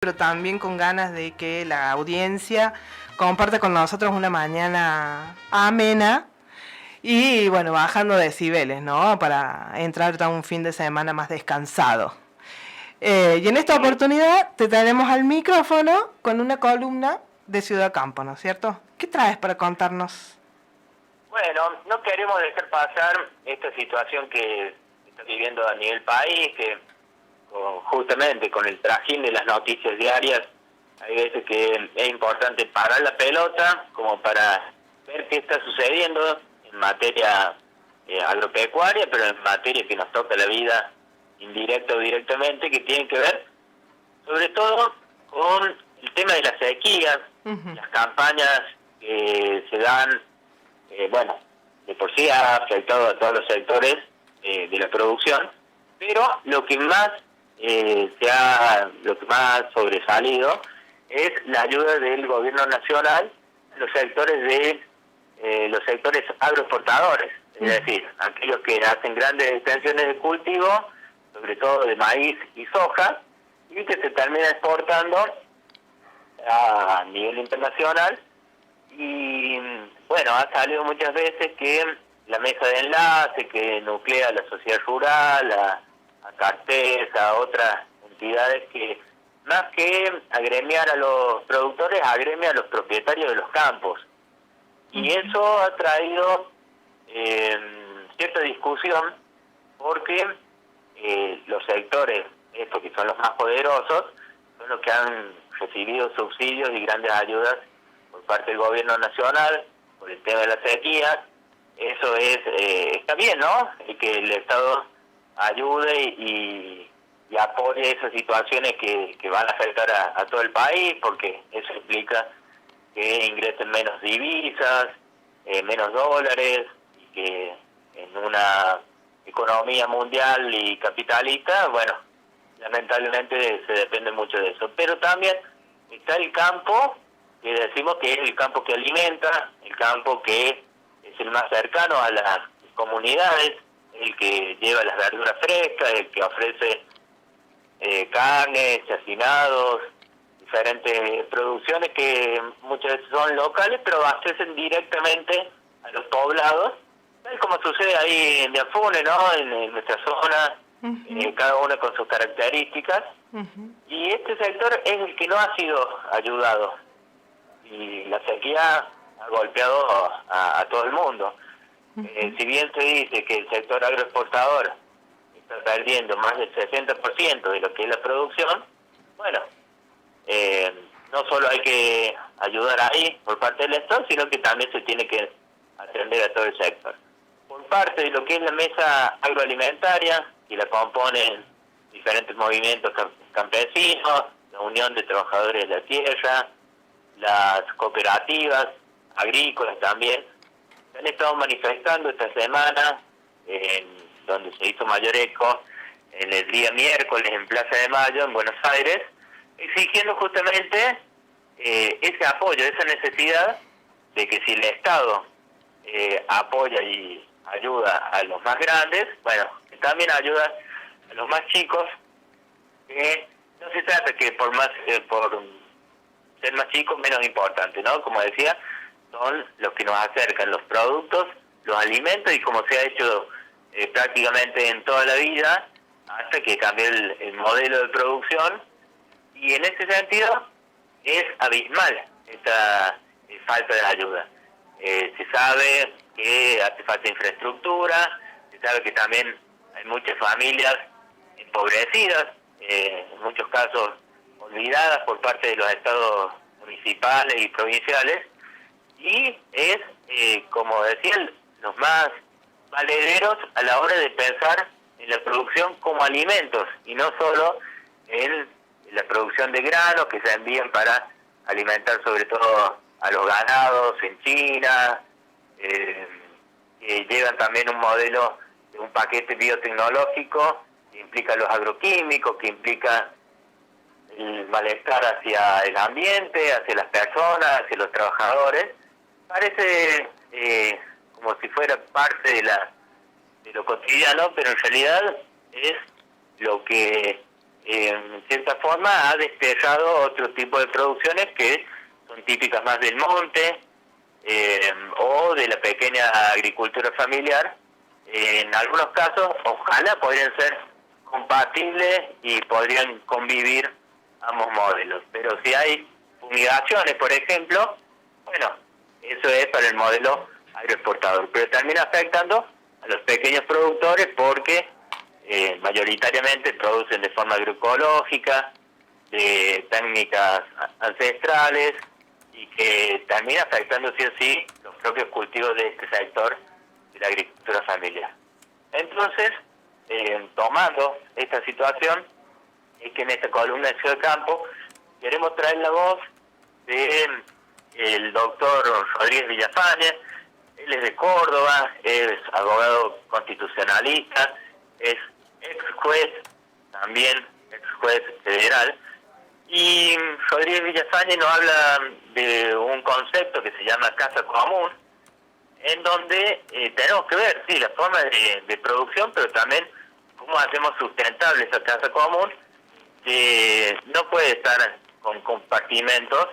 pero también con ganas de que la audiencia comparte con nosotros una mañana amena y bueno, bajando decibeles, ¿no? Para entrar a un fin de semana más descansado. Y en esta oportunidad te tenemos al micrófono con una columna de Ciudad Campo, ¿no es cierto? ¿Qué traes para contarnos? Bueno, no queremos dejar pasar esta situación que está viviendo a nivel país, que justamente con el trajín de las noticias diarias, hay veces que es importante parar la pelota como para ver qué está sucediendo en materia agropecuaria, pero en materia que nos toca la vida indirecta o directamente, que tiene que ver sobre todo con el tema de las sequías, las campañas que se dan, bueno, de por sí ha afectado a todos los sectores de la producción, pero lo que más lo que más ha sobresalido es la ayuda del gobierno nacional a los sectores los sectores agroexportadores, es decir, aquellos que hacen grandes extensiones de cultivo, sobre todo de maíz y soja, y que se termina exportando a nivel internacional. Y bueno, ha salido muchas veces que la mesa de enlace que nuclea a la sociedad rural, a Cartes, a otras entidades que más que agremiar a los productores, agremia a los propietarios de los campos. Y eso ha traído cierta discusión porque los sectores, estos que son los más poderosos, son los que han recibido subsidios y grandes ayudas por parte del gobierno nacional por el tema de la sequía. Eso está bien, ¿no? Y que el Estado ayude y apoye esas situaciones que van a afectar a todo el país, porque eso implica que ingresen menos divisas, menos dólares, y que en una economía mundial y capitalista, bueno, lamentablemente se depende mucho de eso. Pero también está el campo, que decimos que es el campo que alimenta, el campo que es el más cercano a las comunidades, el que lleva las verduras frescas, el que ofrece carnes, chacinados, diferentes producciones que muchas veces son locales, pero abastecen directamente a los poblados, tal como sucede ahí en Diafune, ¿no? En nuestra zona, cada una con sus características. Y este sector es el que no ha sido ayudado. Y la sequía ha golpeado a todo el mundo. Si bien se dice que el sector agroexportador está perdiendo más del 60% de lo que es la producción, bueno, no solo hay que ayudar ahí por parte del Estado, sino que también se tiene que atender a todo el sector. Por parte de lo que es la mesa agroalimentaria, que la componen diferentes movimientos campesinos, la Unión de Trabajadores de la Tierra, las cooperativas agrícolas también, se han estado manifestando esta semana, donde se hizo mayor eco, en el día miércoles en Plaza de Mayo, en Buenos Aires, exigiendo justamente ese apoyo, esa necesidad de que si el Estado apoya y ayuda a los más grandes, bueno, que también ayuda a los más chicos, que no se trata que por ser más chicos menos importante, ¿no? Como decía, son los que nos acercan los productos, los alimentos, y como se ha hecho prácticamente en toda la vida, hasta que cambió el modelo de producción. Y en ese sentido es abismal esta falta de ayuda. Se sabe que hace falta infraestructura, se sabe que también hay muchas familias empobrecidas, en muchos casos olvidadas por parte de los estados municipales y provinciales, y es, como decían, los más valederos a la hora de pensar en la producción como alimentos y no solo en la producción de granos que se envían para alimentar sobre todo a los ganados en China, que llevan también un modelo de un paquete biotecnológico que implica los agroquímicos, que implica el malestar hacia el ambiente, hacia las personas, hacia los trabajadores. Parece como si fuera parte de lo cotidiano, pero en realidad es lo que en cierta forma ha despejado otro tipo de producciones que son típicas más del monte o de la pequeña agricultura familiar. En algunos casos, ojalá podrían ser compatibles y podrían convivir ambos modelos. Pero si hay fumigaciones, por ejemplo, bueno, eso es para el modelo agroexportador, pero termina afectando a los pequeños productores porque mayoritariamente producen de forma agroecológica, de técnicas ancestrales, y que termina afectando sí o sí los propios cultivos de este sector de la agricultura familiar. Entonces, tomando esta situación, es que en esta columna de Ciudad Campo queremos traer la voz de el doctor Rodríguez Villafañe. Él es de Córdoba, es abogado constitucionalista, es ex juez, también ex juez federal, y Rodríguez Villafañe nos habla de un concepto que se llama casa común, en donde tenemos que ver, sí, la forma de producción, pero también cómo hacemos sustentable esa casa común, que no puede estar con compartimentos,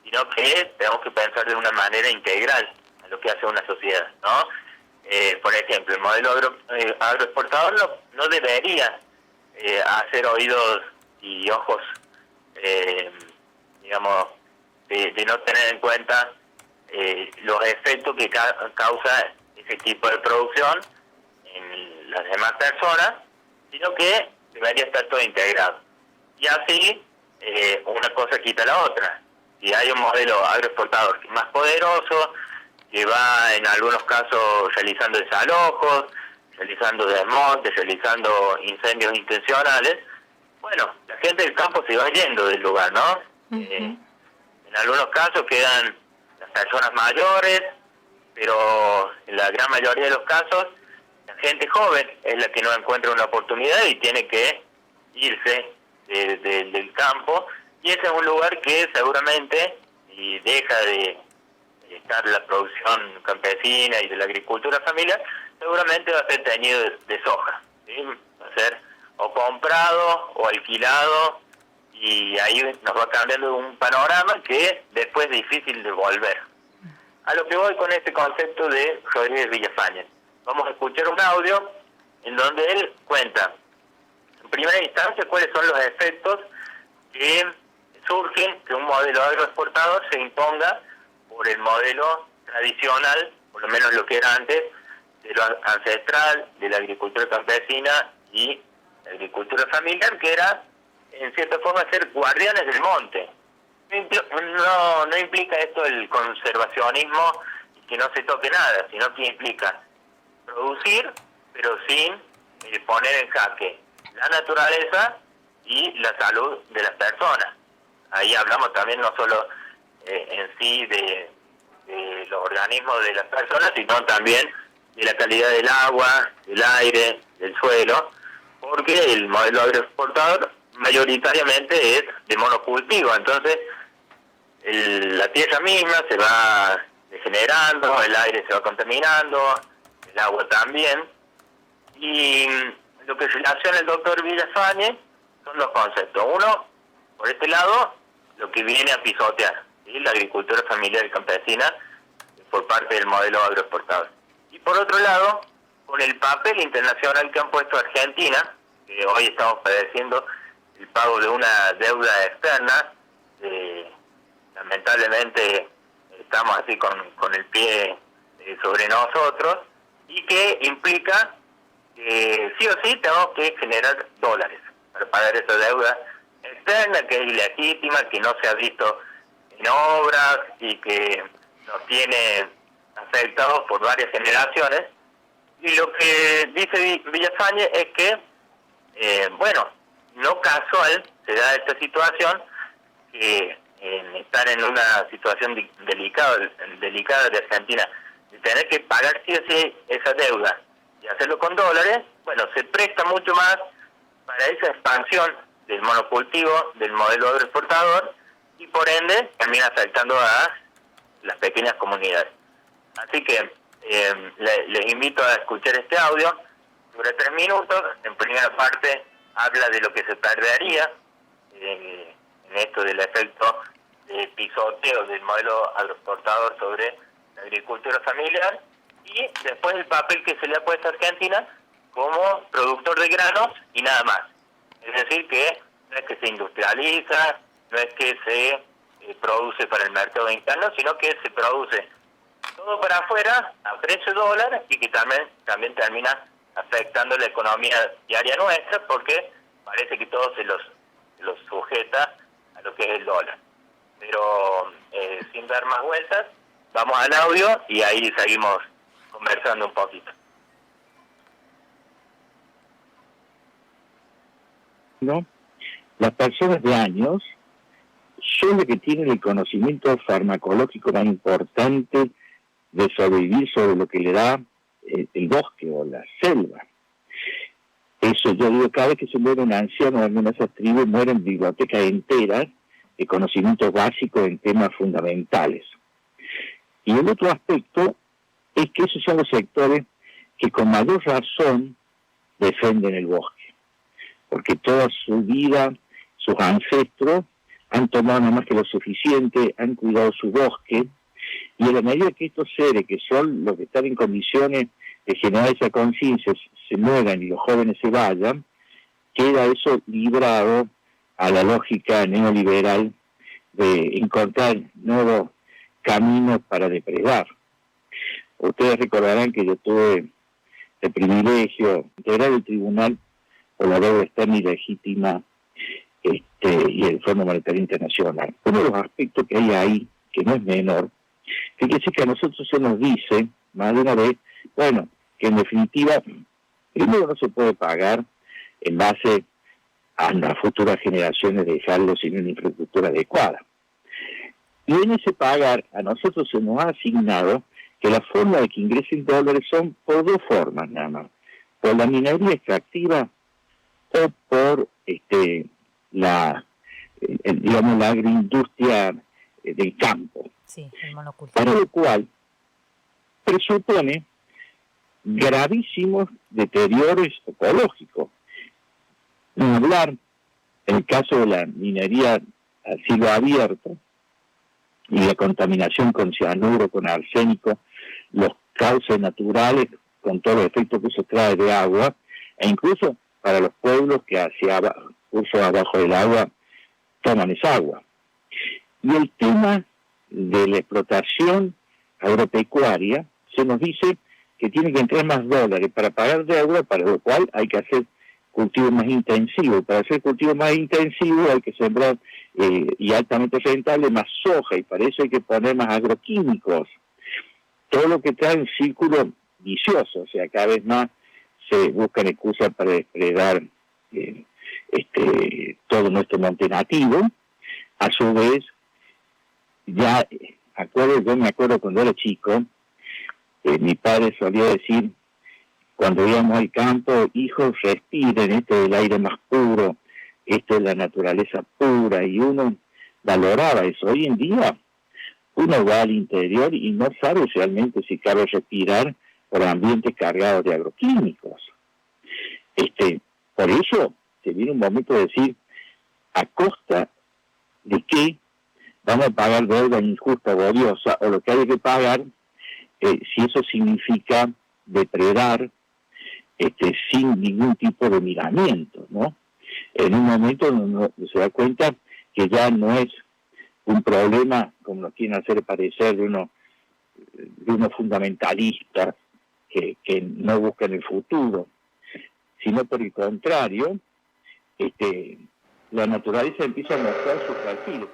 sino que tenemos que pensar de una manera integral a lo que hace una sociedad, ¿no? Por ejemplo, el modelo agroexportador no debería hacer oídos y ojos, digamos, de no tener en cuenta los efectos que causa ese tipo de producción en las demás personas, sino que debería estar todo integrado. Y así, una cosa quita la otra. Si hay un modelo agroexportador que es más poderoso, que va en algunos casos realizando desalojos, realizando desmontes, realizando incendios intencionales, bueno, la gente del campo se va yendo del lugar, ¿no? En algunos casos quedan las personas mayores, pero en la gran mayoría de los casos, la gente joven es la que no encuentra una oportunidad y tiene que irse del campo, y ese es un lugar que seguramente, y deja de estar la producción campesina y de la agricultura familiar, seguramente va a ser teñido de soja, ¿sí? Va a ser o comprado o alquilado, y ahí nos va cambiando un panorama que después es difícil de volver. A lo que voy con este concepto de Rodríguez Villafañe. Vamos a escuchar un audio en donde él cuenta, en primera instancia, cuáles son los efectos que surgen que un modelo agroexportador se imponga por el modelo tradicional, por lo menos lo que era antes, de lo ancestral, de la agricultura campesina y la agricultura familiar, que era, en cierta forma, ser guardianes del monte. No implica esto el conservacionismo y que no se toque nada, sino que implica producir, pero sin poner en jaque la naturaleza y la salud de las personas. Ahí hablamos también no solo en sí de los organismos de las personas, sino también de la calidad del agua, del aire, del suelo, porque el modelo agroexportador mayoritariamente es de monocultivo, entonces la tierra misma se va degenerando, el aire se va contaminando, el agua también, y lo que relaciona el doctor Villafañe son dos conceptos. Uno, por este lado, lo que viene a pisotear, ¿sí? La agricultura familiar y campesina por parte del modelo agroexportador. Y por otro lado, con el papel internacional que han puesto Argentina, que hoy estamos padeciendo el pago de una deuda externa, lamentablemente estamos así con el pie sobre nosotros, y que implica que sí o sí tenemos que generar dólares para pagar esa deuda externa, que es ilegítima, que no se ha visto en obras y que nos tiene afectados por varias generaciones. Y lo que dice Villafañe es que, bueno, no casual se da esta situación, que estar en una situación delicada de Argentina, de tener que pagar sí o sí esa deuda y hacerlo con dólares, bueno, se presta mucho más para esa expansión del monocultivo, del modelo agroexportador, y por ende termina afectando a las pequeñas comunidades. Así que les invito a escuchar este audio, dura 3 minutos. En primera parte habla de lo que se perdería en esto del efecto de pisoteo del modelo agroexportador sobre la agricultura familiar, y después el papel que se le ha puesto a Argentina como productor de granos y nada más. Es decir, que no es que se industrializa, no es que se produce para el mercado interno, sino que se produce todo para afuera a precio dólar, y que también termina afectando la economía diaria nuestra, porque parece que todo se los sujeta a lo que es el dólar. Pero sin dar más vueltas, vamos al audio y ahí seguimos conversando un poquito. ¿No? Las personas de años son las que tienen el conocimiento farmacológico más importante de sobrevivir sobre lo que le da el bosque o la selva. Eso yo digo, cada vez que se muere un anciano en alguna de esas tribus, mueren bibliotecas enteras de conocimientos básicos en temas fundamentales. Y el otro aspecto es que esos son los sectores que con mayor razón defienden el bosque, porque toda su vida, sus ancestros han tomado nada más que lo suficiente, han cuidado su bosque, y en la medida que estos seres, que son los que están en condiciones de generar esa conciencia, se mueran y los jóvenes se vayan, queda eso librado a la lógica neoliberal de encontrar nuevos caminos para depredar. Ustedes recordarán que yo tuve el privilegio de integrar el tribunal por la deuda externa ilegítima y el Fondo Monetario Internacional. Uno de los aspectos que hay ahí, que no es menor, que a nosotros se nos dice, más de una vez, bueno, que en definitiva, primero no se puede pagar en base a las futuras generaciones dejarlo sin una infraestructura adecuada. Y en ese pagar, a nosotros se nos ha asignado que la forma de que ingresen dólares son por dos formas nada más: por la minería extractiva o por la agroindustria del campo. Sí, el monocultivo. Para lo cual presupone gravísimos deterioros ecológicos. No hablar, en el caso de la minería a cielo abierto y la contaminación con cianuro, con arsénico, los cauces naturales, con todos los efectos que eso trae de agua, e incluso para los pueblos que hacia curso abajo del agua toman esa agua. Y el tema de la explotación agropecuaria, se nos dice que tiene que entrar más dólares para pagar deuda, para lo cual hay que hacer cultivos más intensivos. Para hacer cultivos más intensivos hay que sembrar y altamente rentable más soja, y para eso hay que poner más agroquímicos. Todo lo que trae un círculo vicioso, o sea, cada vez más se buscan excusas para depredar todo nuestro monte nativo. A su vez, yo me acuerdo cuando era chico, mi padre solía decir, cuando íbamos al campo: hijos, respiren, esto es el aire más puro, esto es la naturaleza pura, y uno valoraba eso. Hoy en día uno va al interior y no sabe realmente si cabe respirar por ambientes cargados de agroquímicos. Por eso se viene un momento de decir, ¿a costa de qué vamos a pagar deuda injusta o odiosa? O lo que hay que pagar, si eso significa depredar sin ningún tipo de miramiento, ¿no? En un momento uno se da cuenta que ya no es un problema, como nos quieren hacer parecer, de unos fundamentalistas que no buscan el futuro, sino por el contrario, la naturaleza empieza a mostrar sus perfiles.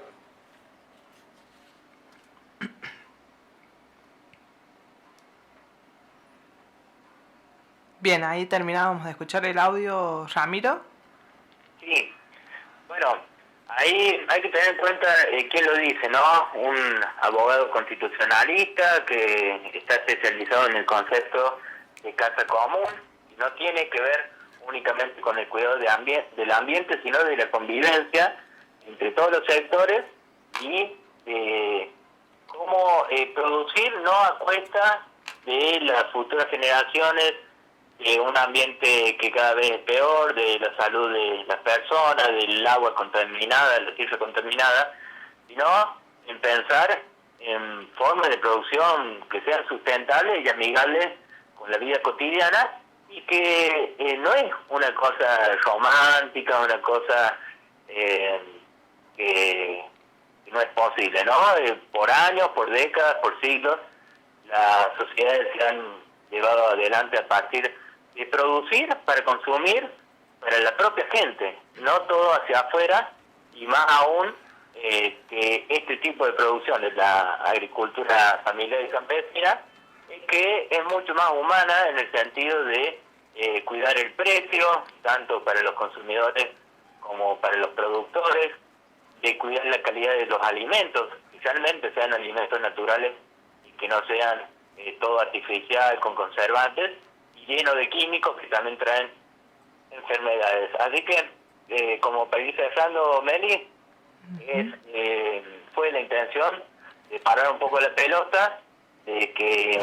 Bien, ahí terminábamos de escuchar el audio, Ramiro. Sí, bueno, ahí hay que tener en cuenta quién lo dice, ¿no? Un abogado constitucionalista que está especializado en el concepto de casa común, y no tiene que ver únicamente con el cuidado del ambiente, sino de la convivencia entre todos los sectores, y cómo producir no a cuesta de las futuras generaciones, de un ambiente que cada vez es peor, de la salud de las personas, del agua contaminada, de la tierra contaminada, sino en pensar en formas de producción que sean sustentables y amigables con la vida cotidiana, y que no es una cosa romántica, una cosa que no es posible, ¿no? Por años, por décadas, por siglos, las sociedades se han llevado adelante a partir de producir para consumir para la propia gente, no todo hacia afuera, y más aún que este tipo de producción de la agricultura familiar y campesina, que es mucho más humana en el sentido de cuidar el precio, tanto para los consumidores como para los productores, de cuidar la calidad de los alimentos, especialmente sean alimentos naturales y que no sean todo artificial, con conservantes, y lleno de químicos que también traen enfermedades. Así que, como para ir cerrando, Meli, fue la intención de parar un poco la pelota, de que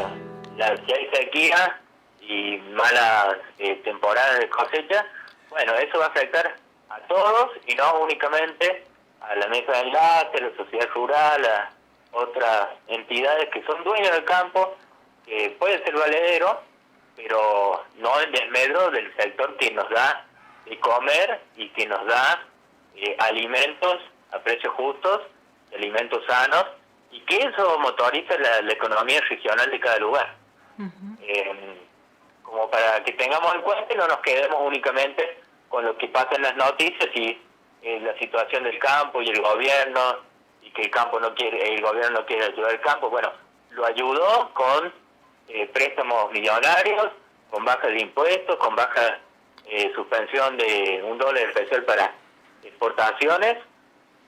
si hay sequía y malas temporadas de cosecha, bueno, eso va a afectar a todos y no únicamente a la mesa de enlace, a la sociedad rural, a otras entidades que son dueños del campo, que puede ser valedero, pero no en desmedro del sector que nos da de comer y que nos da alimentos a precios justos, alimentos sanos, y que eso motoriza la economía regional de cada lugar. Como para que tengamos en cuenta y no nos quedemos únicamente con lo que pasa en las noticias y la situación del campo y el gobierno, y que el gobierno no quiere ayudar al campo. Bueno, lo ayudó con préstamos millonarios, con bajas de impuestos, con baja suspensión de $1 especial para exportaciones,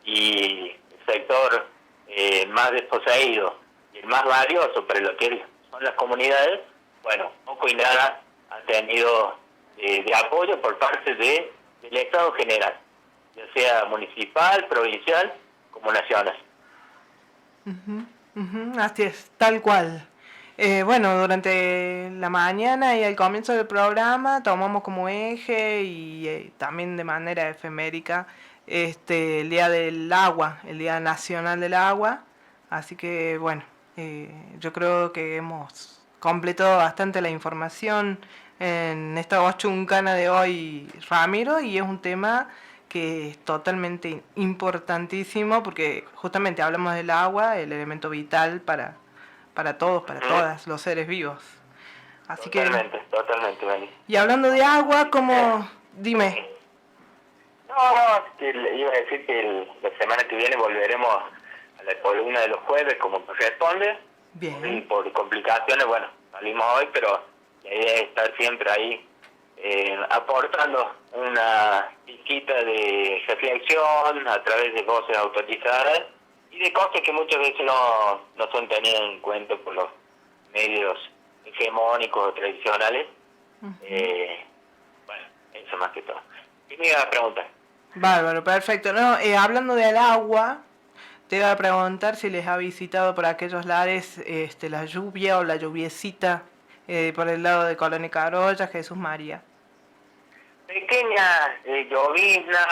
y el sector más desposeído y el más valioso para lo que son las comunidades, bueno, poco y nada han tenido de apoyo por parte del Estado general, ya sea municipal, provincial, como nacional. Así es, tal cual. Bueno, durante la mañana y al comienzo del programa tomamos como eje y también de manera efemérica el Día del Agua, el Día Nacional del Agua. Así que bueno, yo creo que hemos completado bastante la información en esta voz chuncana de hoy, Ramiro, y es un tema que es totalmente importantísimo porque justamente hablamos del agua, el elemento vital para todos, para todas los seres vivos. Así totalmente, Dani. Y hablando de agua, ¿cómo? Dime. Iba a decir que la semana que viene volveremos a la columna de los jueves como corresponde. Bien. Y por complicaciones, bueno, salimos hoy, pero la idea es estar siempre ahí aportando una pizquita de reflexión a través de voces autorizadas y de cosas que muchas veces no son tenidas en cuenta por los medios hegemónicos o tradicionales. Bueno, eso más que todo. ¿Qué me iba a preguntar? Bárbaro, perfecto. No, hablando del agua, te iba a preguntar si les ha visitado por aquellos lares la lluvia o la lluviecita por el lado de Colonia Carolla, Jesús María. Pequeñas lloviznas,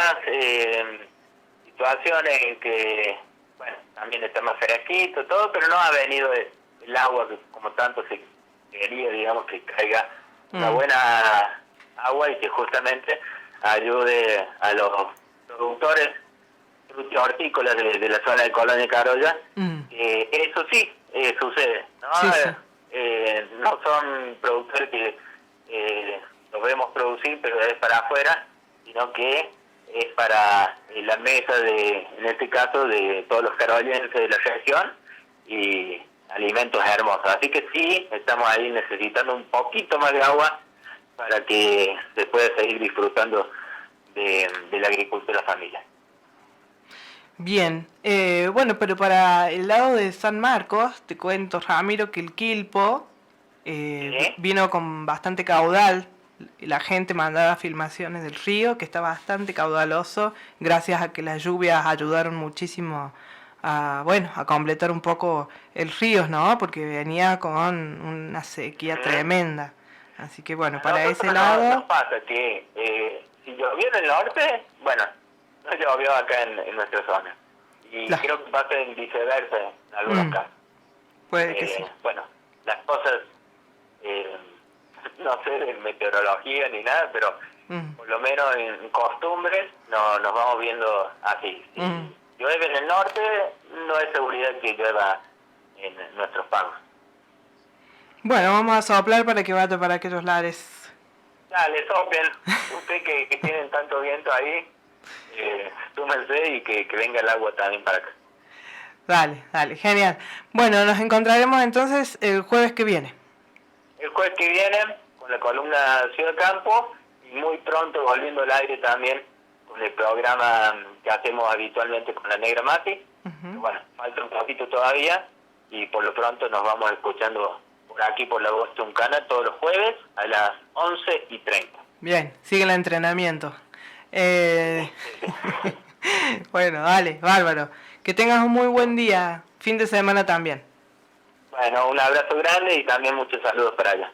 situaciones en que, bueno, también está más fresquito, todo, pero no ha venido el agua que como tanto se quería, digamos, que caiga una buena agua y que justamente ayude a los productores hortícolas de la zona de Colonia Carolla. Eso sí sucede, ¿no? Sí. No son productores que los vemos producir, pero es para afuera, sino que es para la mesa en este caso, de todos los carolenses de la región, y alimentos hermosos. Así que sí, estamos ahí necesitando un poquito más de agua para que se pueda seguir disfrutando de la agricultura familiar. Bien, bueno, pero para el lado de San Marcos, te cuento, Ramiro, que el Quilpo vino con bastante caudal. La gente mandaba filmaciones del río, que está bastante caudaloso, gracias a que las lluvias ayudaron muchísimo a completar un poco el río, ¿no? Porque venía con una sequía tremenda. Así que bueno, A para ese nosotros lado... nos pasa que si llovió en el norte, bueno, no llovió acá en nuestra zona. Y Claro. creo que pasa en viceversa en algunos casos. Puede que sí. Bueno, las cosas, no sé de meteorología ni nada, pero por lo menos en costumbres nos vamos viendo así. Si llueve en el norte, no hay seguridad que llueva en nuestros pagos. Bueno, vamos a soplar para que vaya para aquellos lares. Dale, soplen. Usted que tienen tanto viento ahí, súmense y que venga el agua también para acá. Dale, genial. Bueno, nos encontraremos entonces el jueves que viene. El jueves que viene con la columna Ciudad Campo y muy pronto volviendo al aire también con el programa que hacemos habitualmente con la Negra Mati. Bueno, falta un poquito todavía y por lo pronto nos vamos escuchando por aquí por la Voz Tuncana todos los jueves a las 11:30. Bien, sigue el entrenamiento. Bueno, dale, bárbaro. Que tengas un muy buen día, fin de semana también. Bueno, un abrazo grande y también muchos saludos para allá.